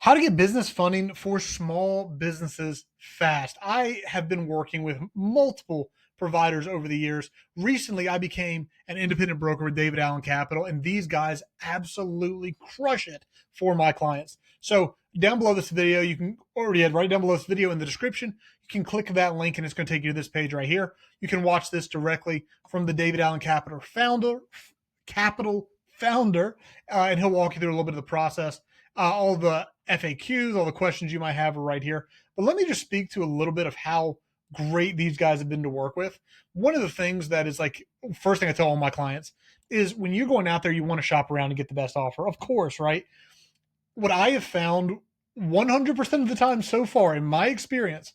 How to get business funding for small businesses fast. I have been working with multiple providers over the years. Recently, I became an independent broker with David Allen Capital, and these guys absolutely crush it for my clients. So, down below this video, you can already head right down below this video in the description. You can click that link, and it's going to take you to this page right here. You can watch this directly from the David Allen Capital founder, and he'll walk you through a little bit of the process. All the FAQs, all the questions you might have are right here. But let me just speak to a little bit of how great these guys have been to work with. One of the things that is like, first thing I tell all my clients is when you're going out there, you want to shop around and get the best offer, of course, right? What I have found 100% of the time so far in my experience,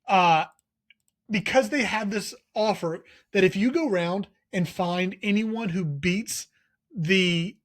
uh, because they have this offer that if you go around and find anyone who beats the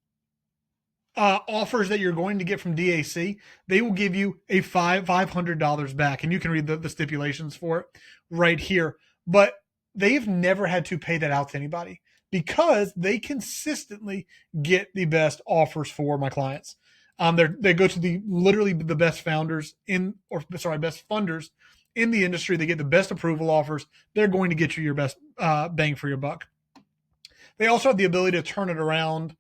offers that you're going to get from DAC, they will give you a $500 back, and you can read the stipulations for it right here. But they've never had to pay that out to anybody because they consistently get the best offers for my clients. They go to the literally the best founders in, or sorry, best funders in the industry. They get the best approval offers. They're going to get you your best bang for your buck. They also have the ability to turn it around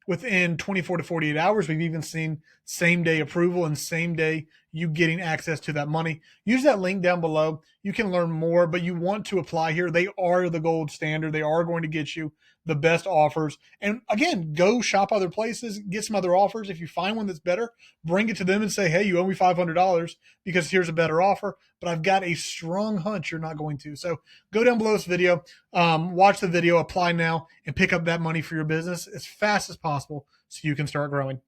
within 24 to 48 hours. We've even seen same day approval and same day you getting access to that money. Use that link down below. You can learn more, but you want to apply here. They are the gold standard. They are going to get you the best offers. And again, go shop other places, get some other offers. If you find one that's better, bring it to them and say, hey, you owe me $500 because here's a better offer. But I've got a strong hunch you're not going to. So go down below this video, watch the video, apply now, and pick up that money for your business as fast as possible so you can start growing.